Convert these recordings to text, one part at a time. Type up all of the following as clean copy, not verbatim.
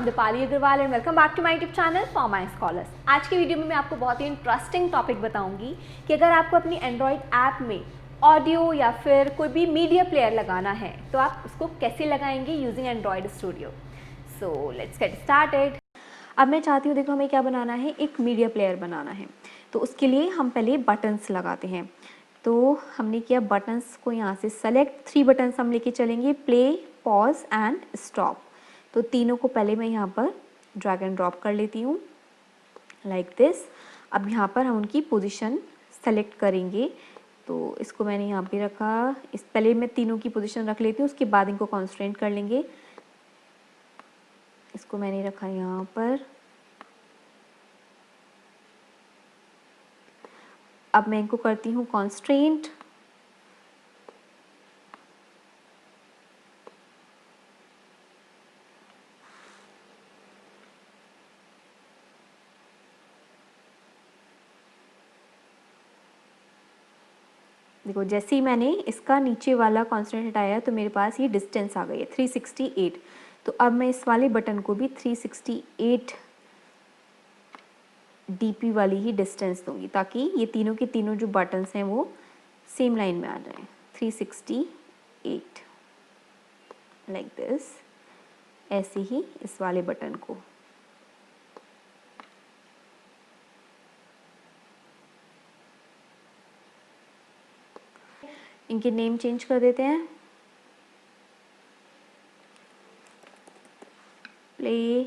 Deepali Agarwal and welcome back to my YouTube channel for my scholars. आज की video में मैं आपको बहुत ही इंटरेस्टिंग टॉपिक बताऊंगी कि अगर आपको अपनी एंड्रॉयड ऐप में ऑडियो या फिर कोई भी मीडिया प्लेयर लगाना है तो आप उसको कैसे लगाएंगे using Android studio. So let's get started. अब मैं चाहती हूँ, देखो हमें क्या बनाना है, एक मीडिया प्लेयर बनाना है। तो उसके लिए हम पहले बटन्स लगाते हैं। तो हमने किया बटन्स को यहाँ से सेलेक्ट, 3 बटन्स हम लेके चलेंगे, प्ले, पॉज एंड स्टॉप। तो तीनों को पहले मैं यहाँ पर ड्रैग एंड ड्रॉप कर लेती हूँ लाइक दिस। अब यहाँ पर हम उनकी पोजीशन सेलेक्ट करेंगे। तो इसको मैंने यहाँ पे रखा, इस पहले मैं तीनों की पोजीशन रख लेती हूँ, उसके बाद इनको कॉन्स्ट्रेंट कर लेंगे। इसको मैंने रखा यहाँ पर। अब मैं इनको करती हूँ कॉन्स्ट्रेंट। देखो जैसे ही मैंने इसका नीचे वाला कॉन्स्टेंट हटाया तो मेरे पास ये डिस्टेंस आ गई है 368। तो अब मैं इस वाले बटन को भी 368 डीपी वाली ही डिस्टेंस दूंगी ताकि ये तीनों के तीनों जो बटन्स हैं वो सेम लाइन में आ जाएं। 368 लाइक दिस। ऐसे ही इस वाले बटन को। इनके नेम चेंज कर देते हैं, play,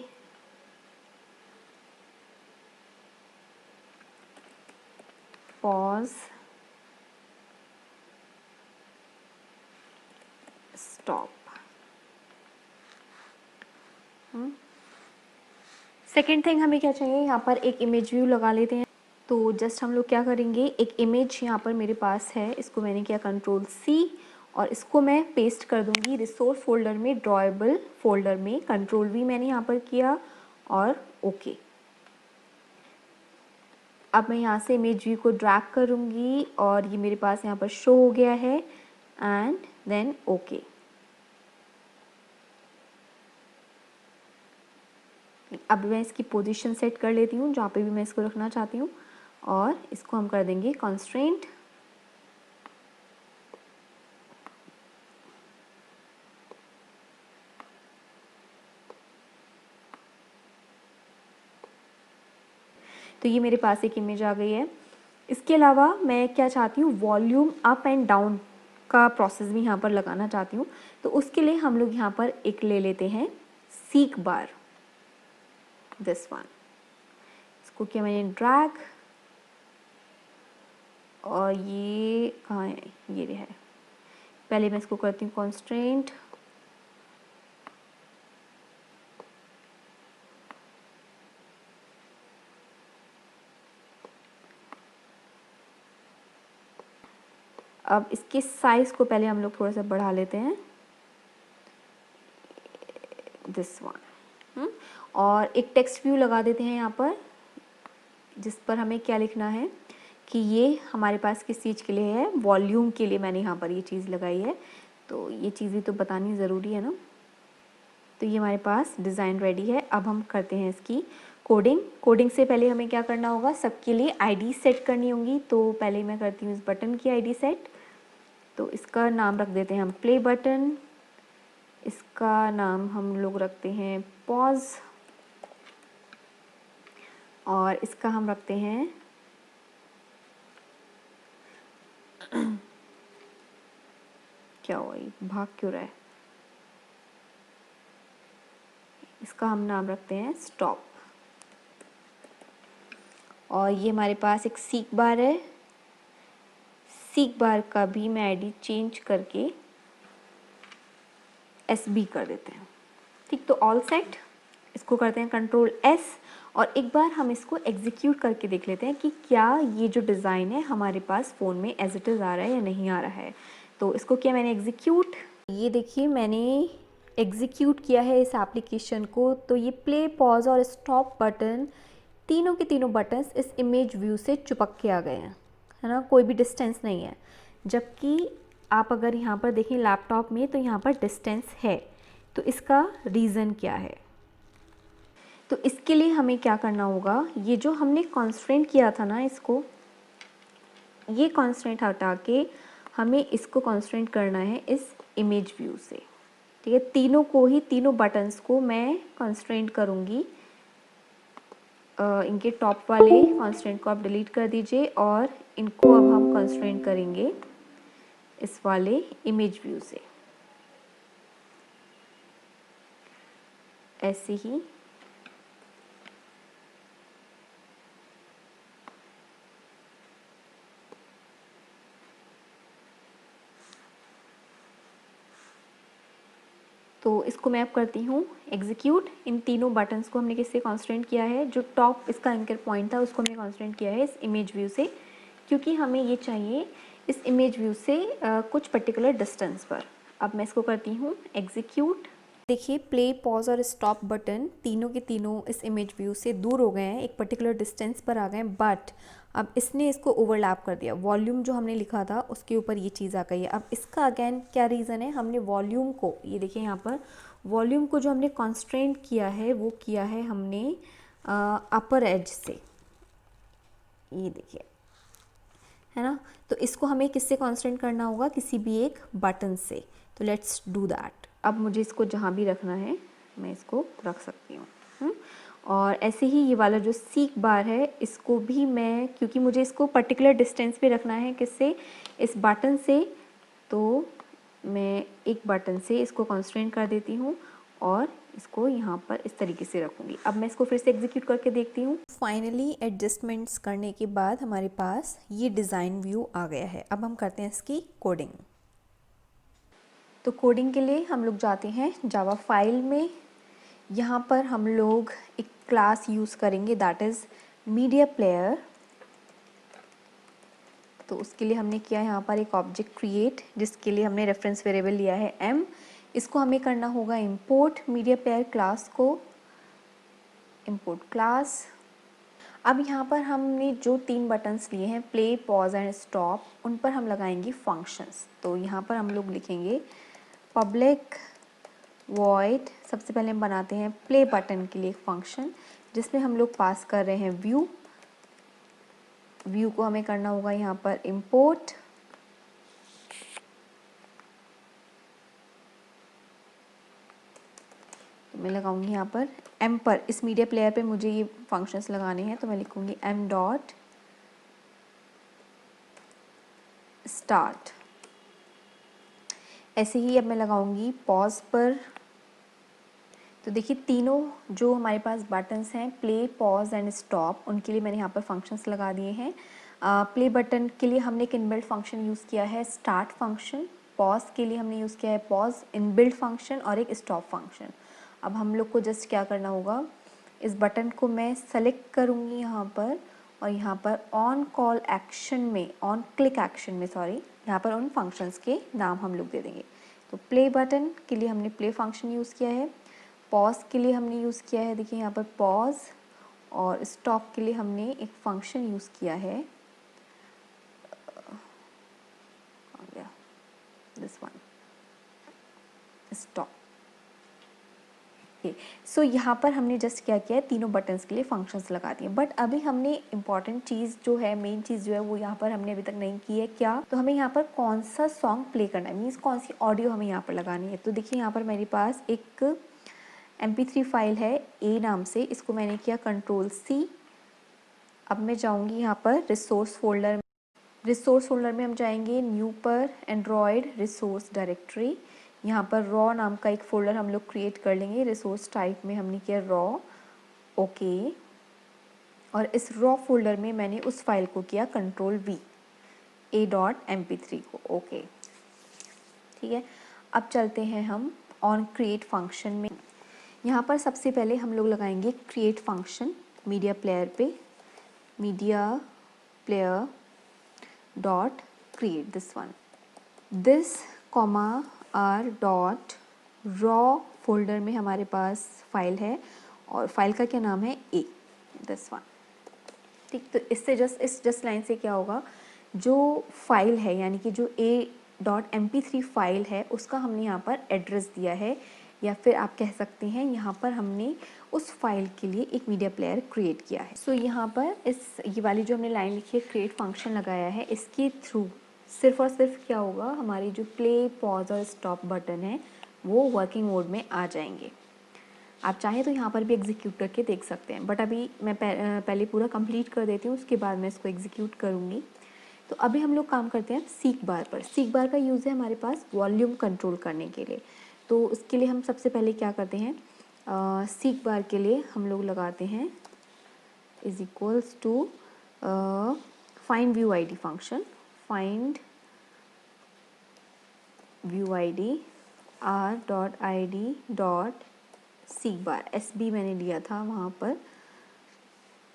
pause, stop. Second thing हमें क्या चाहिए, यहाँ पर एक इमेज व्यू लगा लेते हैं। तो जस्ट हम लोग क्या करेंगे, एक इमेज यहाँ पर मेरे पास है, इसको मैंने किया Ctrl+C और इसको मैं पेस्ट कर दूंगी रिसोर्स फोल्डर में, ड्रॉएबल फोल्डर में। Ctrl+V मैंने यहाँ पर किया और ओके। अब मैं यहाँ से इमेज व्यू को ड्रैग करूँगी और ये मेरे पास यहाँ पर शो हो गया है एंड देन ओके। अब मैं इसकी पोजीशन सेट कर लेती हूँ जहाँ पे भी मैं इसको रखना चाहती हूँ और इसको हम कर देंगे कॉन्स्ट्रेंट। तो ये मेरे पास एक इमेज आ गई है। इसके अलावा मैं क्या चाहती हूँ, वॉल्यूम अप एंड डाउन का प्रोसेस भी यहाँ पर लगाना चाहती हूँ। तो उसके लिए हम लोग यहाँ पर एक ले लेते हैं सीक बार, दिस वन। इसको किया मैंने ड्रैग और ये कहाँ है, ये है। पहले मैं इसको करती हूँ कॉन्स्ट्रेंट, अब इसके साइज को पहले हम लोग थोड़ा सा बढ़ा लेते हैं, दिस वन। और एक टेक्स्ट व्यू लगा देते हैं यहाँ पर, जिस पर हमें क्या लिखना है कि ये हमारे पास किस चीज़ के लिए है, वॉल्यूम के लिए मैंने यहाँ पर ये चीज़ लगाई है। तो ये चीज़ें तो बतानी ज़रूरी है ना। तो ये हमारे पास डिज़ाइन रेडी है। अब हम करते हैं इसकी कोडिंग। कोडिंग से पहले हमें क्या करना होगा, सबके लिए आईडी सेट करनी होगी। तो पहले मैं करती हूँ इस बटन की आईडी सेट। तो इसका नाम रख देते हैं हम प्ले बटन, इसका नाम हम लोग रखते हैं पॉज और इसका हम रखते हैं क्या हुआ, ये भाग क्यों रहा है, इसका हम नाम रखते हैं स्टॉप। और ये हमारे पास एक सीक बार है, सीक बार का भी मैं आईडी चेंज करके SB कर देते हैं। ठीक, तो ऑल सेट। इसको करते हैं Ctrl+S और एक बार हम इसको एग्जीक्यूट करके देख लेते हैं कि क्या ये जो डिज़ाइन है हमारे पास फ़ोन में एज इट इज़ आ रहा है या नहीं आ रहा है। तो इसको किया मैंने एग्जीक्यूट, ये देखिए मैंने एग्जीक्यूट किया है इस एप्लीकेशन को। तो ये प्ले, पॉज और स्टॉप बटन, तीनों के तीनों बटन्स इस इमेज व्यू से चिपक के आ गए हैं, है ना, कोई भी डिस्टेंस नहीं है। जबकि आप अगर यहाँ पर देखें लैपटॉप में तो यहाँ पर डिस्टेंस है। तो इसका रीज़न क्या है, तो इसके लिए हमें क्या करना होगा, ये जो हमने कॉन्स्ट्रेंट किया था ना, इसको, ये कॉन्स्ट्रेंट हटा के हमें इसको कॉन्स्ट्रेंट करना है इस इमेज व्यू से। ठीक है, तीनों को ही, तीनों बटन्स को मैं कॉन्स्ट्रेंट करूँगी। इनके टॉप वाले कॉन्स्ट्रेंट को आप डिलीट कर दीजिए और इनको अब हम कॉन्स्ट्रेंट करेंगे इस वाले इमेज व्यू से, ऐसे ही। तो इसको मैं अब करती हूँ एग्जीक्यूट। इन तीनों बटन्स को हमने किससे कॉन्स्ट्रेंट किया है, जो टॉप इसका एंकर पॉइंट था उसको हमने कॉन्स्ट्रेंट किया है इस इमेज व्यू से, क्योंकि हमें ये चाहिए इस इमेज व्यू से कुछ पर्टिकुलर डिस्टेंस पर। अब मैं इसको करती हूँ एग्जीक्यूट। देखिए, प्ले, पॉज और स्टॉप बटन तीनों के तीनों इस इमेज व्यू से दूर हो गए हैं, एक पर्टिकुलर डिस्टेंस पर आ गए हैं, बट अब इसने इसको ओवरलैप कर दिया। वॉल्यूम जो हमने लिखा था उसके ऊपर ये चीज़ आ गई है। अब इसका अगेन क्या रीज़न है, हमने वॉल्यूम को, ये देखिए यहाँ पर वॉल्यूम को जो हमने कॉन्स्ट्रेंट किया है वो किया है हमने अपर एज से, ये देखिए, है ना। तो इसको हमें किससे कॉन्स्ट्रेंट करना होगा, किसी भी एक बटन से। तो लेट्स डू दैट। अब मुझे इसको जहाँ भी रखना है मैं इसको रख सकती हूँ। और ऐसे ही ये वाला जो सीक बार है इसको भी मैं, क्योंकि मुझे इसको पर्टिकुलर डिस्टेंस पे रखना है, किससे, इस बटन से, तो मैं एक बटन से इसको कॉन्स्ट्रेंट कर देती हूँ और इसको यहाँ पर इस तरीके से रखूँगी। अब मैं इसको फिर से एग्जीक्यूट करके देखती हूँ। फाइनली एडजस्टमेंट्स करने के बाद हमारे पास ये डिज़ाइन व्यू आ गया है। अब हम करते हैं इसकी कोडिंग। तो कोडिंग के लिए हम लोग जाते हैं जावा फाइल में। यहाँ पर हम लोग एक क्लास यूज़ करेंगे, दैट इज़ मीडिया प्लेयर। तो उसके लिए हमने किया यहाँ पर एक ऑब्जेक्ट क्रिएट, जिसके लिए हमने रेफरेंस वेरिएबल लिया है m। इसको हमें करना होगा इंपोर्ट मीडिया प्लेयर क्लास को, इंपोर्ट क्लास। अब यहाँ पर हमने जो 3 बटन्स लिए हैं, प्ले, पॉज एंड स्टॉप, उन पर हम लगाएंगे फंक्शंस। तो यहाँ पर हम लोग लिखेंगे पब्लिक वॉइड, सबसे पहले हम बनाते हैं प्ले बटन के लिए एक फंक्शन, जिसमें हम लोग पास कर रहे हैं व्यू। व्यू को हमें करना होगा यहाँ पर इंपोर्ट। तो मैं लगाऊंगी यहाँ पर m पर, इस मीडिया प्लेयर पे मुझे ये फंक्शंस लगाने हैं, तो मैं लिखूंगी m डॉट स्टार्ट। ऐसे ही अब मैं लगाऊंगी पॉज पर। तो देखिए, तीनों जो हमारे पास बटन्स हैं, प्ले, पॉज एंड स्टॉप, उनके लिए मैंने यहाँ पर फंक्शंस लगा दिए हैं। प्ले बटन के लिए हमने एक इनबिल्ट फंक्शन यूज़ किया है, स्टार्ट फंक्शन। पॉज के लिए हमने यूज़ किया है पॉज इनबिल्ट फंक्शन और एक स्टॉप फंक्शन। अब हम लोग को जस्ट क्या करना होगा, इस बटन को मैं सेलेक्ट करूँगी यहाँ पर, और यहाँ पर ऑन कॉल एक्शन में, ऑन क्लिक एक्शन में, सॉरी, यहाँ पर उन फंक्शंस के नाम हम लोग दे देंगे। तो प्ले बटन के लिए हमने प्ले फंक्शन यूज़ किया है, पॉज के लिए हमने यूज़ किया है, देखिए यहाँ पर पॉज, और स्टॉप के लिए हमने एक फंक्शन यूज़ किया है, दिस वन, स्टॉप। सो यहाँ पर हमने जस्ट क्या किया है, तीनों बटन्स के लिए फंक्शंस लगा दिए। बट अभी हमने इंपॉर्टेंट चीज़ जो है, मेन चीज़ जो है, वो यहाँ पर हमने अभी तक नहीं की है। क्या, तो हमें यहाँ पर कौन सा सॉन्ग प्ले करना है, मीन्स कौन सी ऑडियो हमें यहाँ पर लगानी है। तो देखिए, यहाँ पर मेरे पास एक MP3 फाइल है A नाम से, इसको मैंने किया Ctrl+C। अब मैं जाऊँगी यहाँ पर रिसोर्स फोल्डर में। रिसोर्स फोल्डर में हम जाएंगे न्यू पर, एंड्रॉयड रिसोर्स डायरेक्टरी। यहाँ पर रॉ नाम का एक फ़ोल्डर हम लोग क्रिएट कर लेंगे। रिसोर्स टाइप में हमने किया रॉ, ओके। और इस रॉ फोल्डर में मैंने उस फाइल को किया Ctrl+V, a.mp3 को, ओके, ठीक है। अब चलते हैं हम ऑन क्रिएट फंक्शन में। यहाँ पर सबसे पहले हम लोग लगाएंगे क्रिएट फंक्शन मीडिया प्लेयर पे, media player dot create this one, this comma R dot raw folder में हमारे पास फाइल है, और फाइल का क्या नाम है, ए, दिस वन, ठीक। तो इससे जस्ट लाइन से क्या होगा, जो फाइल है, यानी कि जो a.mp3 फाइल है, उसका हमने यहाँ पर एड्रेस दिया है या फिर आप कह सकते हैं यहाँ पर हमने उस फाइल के लिए एक मीडिया प्लेयर क्रिएट किया है। सो यहाँ पर ये वाली जो हमने लाइन लिखी है क्रिएट फंक्शन लगाया है, इसके थ्रू सिर्फ और सिर्फ क्या होगा, हमारी जो प्ले, पॉज और स्टॉप बटन है वो वर्किंग मोड में आ जाएंगे। आप चाहें तो यहाँ पर भी एग्जीक्यूट करके देख सकते हैं, बट अभी मैं पहले पूरा कंप्लीट कर देती हूँ, उसके बाद मैं इसको एग्जीक्यूट करूँगी। तो अभी हम लोग काम करते हैं सीक बार पर। सीक बार का यूज़ है हमारे पास वॉल्यूम कंट्रोल करने के लिए। तो उसके लिए हम सबसे पहले क्या करते हैं, सीक बार के लिए हम लोग लगाते हैं is equals to find view ID function, find view ID r.id seek bar, SB मैंने लिया था वहाँ पर।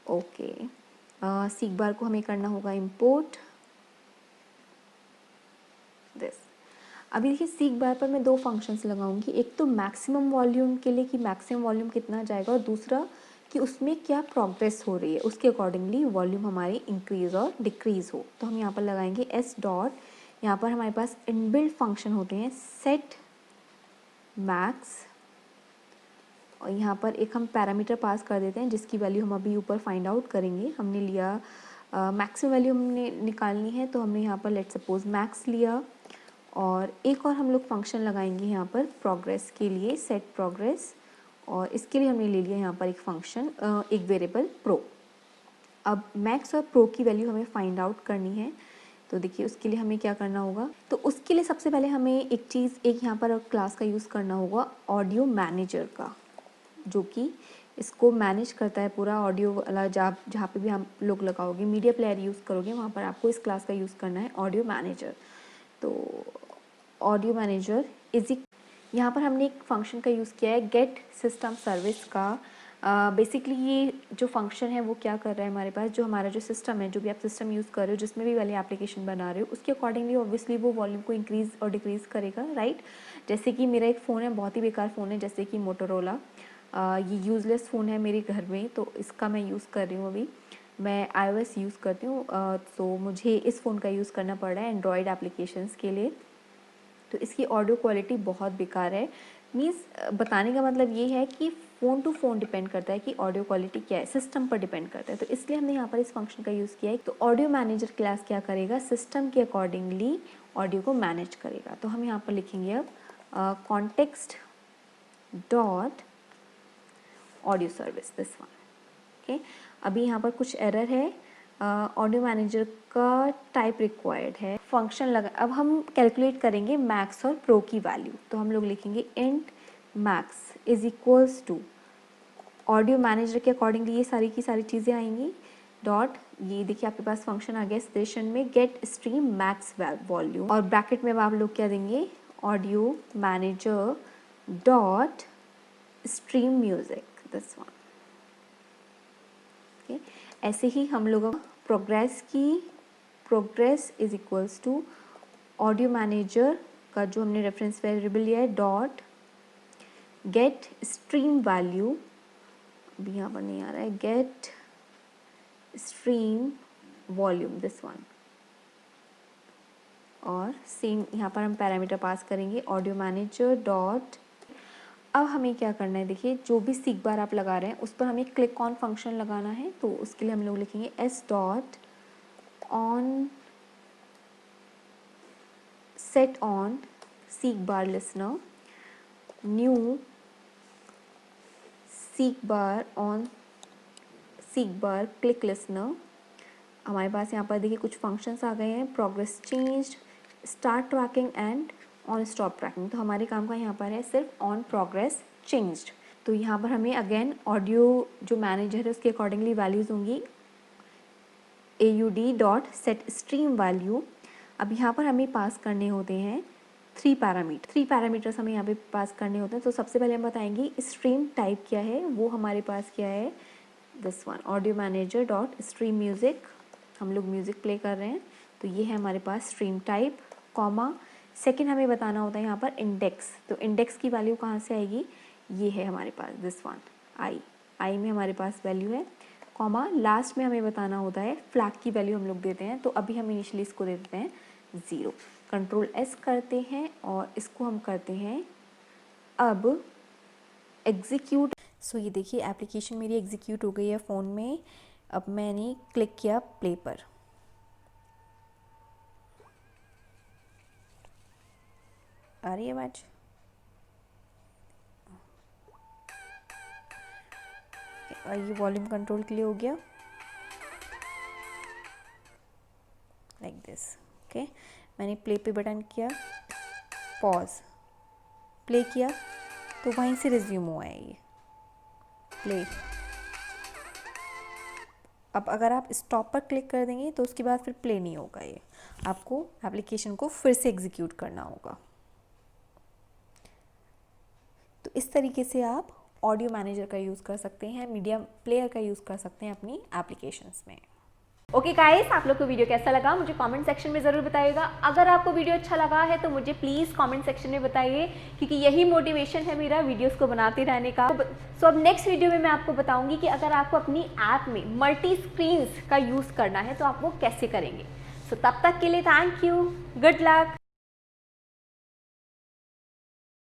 ओके, सीक बार को हमें करना होगा इम्पोर्ट दिस। अभी देखिए सीक बार पर मैं दो फंक्शंस लगाऊंगी, एक तो मैक्सिमम वॉल्यूम के लिए कि मैक्सिमम वॉल्यूम कितना जाएगा, और दूसरा कि उसमें क्या प्रोग्रेस हो रही है, उसके अकॉर्डिंगली वॉल्यूम हमारी इंक्रीज़ और डिक्रीज़ हो। तो हम यहाँ पर लगाएंगे s डॉट, यहाँ पर हमारे पास इनबिल्ट फंक्शन होते हैं सेट मैक्स, और यहाँ पर एक हम पैरामीटर पास कर देते हैं जिसकी वैल्यू हम अभी ऊपर फाइंड आउट करेंगे। हमने लिया मैक्सिमम वैल्यू हमने निकालनी है, तो हमने यहाँ पर लेट सपोज मैक्स लिया, और एक और हम लोग फंक्शन लगाएंगे यहाँ पर प्रोग्रेस के लिए, सेट प्रोग्रेस, और इसके लिए हमने ले लिया यहाँ पर एक फंक्शन, एक वेरिएबल प्रो। अब मैक्स और प्रो की वैल्यू हमें फाइंड आउट करनी है, तो देखिए उसके लिए हमें क्या करना होगा। तो उसके लिए सबसे पहले हमें एक यहाँ पर क्लास का यूज़ करना होगा ऑडियो मैनेजर का, जो कि इसको मैनेज करता है पूरा ऑडियो वाला। जहाँ पे भी हम लोग लगाओगे, मीडिया प्लेयर यूज़ करोगे, वहाँ पर आपको इस क्लास का यूज़ करना है ऑडियो मैनेजर। तो ऑडियो मैनेजर यहाँ पर हमने एक फंक्शन का यूज़ किया है गेट सिस्टम सर्विस का। बेसिकली ये जो फंक्शन है वो क्या कर रहा है, हमारे पास जो हमारा जो सिस्टम है, जो भी आप सिस्टम यूज़ कर रहे हो, जिसमें भी वाली एप्लीकेशन बना रहे हो, उसके अकॉर्डिंगली ऑब्वियसली वो वॉल्यूम को इंक्रीज़ और डिक्रीज़ करेगा, राइट। जैसे कि मेरा एक फ़ोन है, बहुत ही बेकार फ़ोन है, जैसे कि मोटोरोला, ये यूज़लेस फ़ोन है मेरे घर में, तो इसका मैं यूज़ कर रही हूँ। अभी मैं iOS यूज़ करती हूँ, तो मुझे इस फ़ोन का यूज़ करना पड़ रहा है एंड्रॉयड एप्लीकेशंस के लिए। तो इसकी ऑडियो क्वालिटी बहुत बेकार है। मीन्स बताने का मतलब ये है कि फ़ोन टू फ़ोन डिपेंड करता है कि ऑडियो क्वालिटी क्या है, सिस्टम पर डिपेंड करता है। तो इसलिए हमने यहाँ पर इस फंक्शन का यूज़ किया है। तो ऑडियो मैनेजर क्लास क्या करेगा, सिस्टम के अकॉर्डिंगली ऑडियो को मैनेज करेगा। तो हम यहाँ पर लिखेंगे अब context dot audio service, this one. Okay, अभी यहाँ पर कुछ एरर है, ऑडियो मैनेजर का टाइप रिक्वायर्ड है, फंक्शन लगा। अब हम कैलकुलेट करेंगे मैक्स और प्रो की वैल्यू, तो हम लोग लिखेंगे int max is equals to, audio manager के अकॉर्डिंगली ये सारी की सारी चीज़ें आएंगी, डॉट, ये देखिए आपके पास फंक्शन आ गया स्टेशन में, गेट स्ट्रीम मैक्स वॉल्यूम, और ब्रैकेट में आप लोग क्या देंगे, audio manager dot stream music, this one. Okay, ऐसे ही हम लोग progress is equals to audio manager का जो हमने रेफरेंस वेरिएबल लिया है, डॉट गेट स्ट्रीम वैल्यू, अभी यहाँ पर नहीं आ रहा है, get stream volume, this one. और सेम यहाँ पर हम पैरामीटर पास करेंगे ऑडियो मैनेजर डॉट। अब हमें क्या करना है, देखिए जो भी सीक बार आप लगा रहे हैं उस पर हमें क्लिक ऑन फंक्शन लगाना है, तो उसके लिए हम लोग लिखेंगे s dot on set on seek bar listener, new seek bar on seek bar click listener. हमारे पास यहाँ पर देखिए कुछ फंक्शंस आ गए हैं, progress changed, start tracking and on stop tracking. तो हमारे काम का यहाँ पर है सिर्फ ऑन प्रोग्रेस चेंज्ड। तो यहाँ पर हमें अगेन ऑडियो जो मैनेजर है उसके अकॉर्डिंगली वैल्यूज़ होंगी AUD dot set stream value. अब यहाँ पर हमें पास करने होते हैं 3 पैरामीटर्स हमें यहाँ पे पास करने होते हैं। तो सबसे पहले हम बताएंगे स्ट्रीम टाइप क्या है, वो हमारे पास क्या है, this one, audio manager dot stream music, हम लोग म्यूज़िक प्ले कर रहे हैं, तो ये है हमारे पास स्ट्रीम टाइप, कॉमा। सेकंड हमें बताना होता है यहाँ पर इंडेक्स, तो इंडेक्स की वैल्यू कहाँ से आएगी, ये है हमारे पास दिस वन, आई में हमारे पास वैल्यू है, कॉमा। लास्ट में हमें बताना होता है फ्लैग की वैल्यू हम लोग देते हैं, तो अभी हम इनिशियली इसको दे देते हैं 0। कंट्रोल S करते हैं और इसको हम करते हैं अब एग्जीक्यूट। सो ये देखिए एप्लीकेशन मेरी एग्जीक्यूट हो गई है फ़ोन में। अब मैंने क्लिक किया प्ले पर। आ रही है आवाज़? ये वॉल्यूम कंट्रोल के लिए हो गया लाइक दिस। ओके, मैंने प्ले पे बटन किया, पॉज, प्ले किया तो वहीं से रिज्यूम हुआ है ये प्ले। अब अगर आप स्टॉप पर क्लिक कर देंगे तो उसके बाद फिर प्ले नहीं होगा, ये आपको एप्लीकेशन को फिर से एग्जीक्यूट करना होगा। तो इस तरीके से आप ऑडियो मैनेजर का यूज़ कर सकते हैं, मीडिया प्लेयर का यूज़ कर सकते हैं अपनी एप्लीकेशंस में। ओके गाइस, आप लोग को वीडियो कैसा लगा मुझे कमेंट सेक्शन में ज़रूर बताइएगा। अगर आपको वीडियो अच्छा लगा है तो मुझे प्लीज़ कमेंट सेक्शन में बताइए, क्योंकि यही मोटिवेशन है मेरा वीडियोस को बनाते रहने का। सो अब नेक्स्ट वीडियो में मैं आपको बताऊंगी कि अगर आपको अपनी ऐप में मल्टी स्क्रीन्स का यूज़ करना है तो आप वो कैसे करेंगे। सो तब तक के लिए थैंक यू, गुड लक।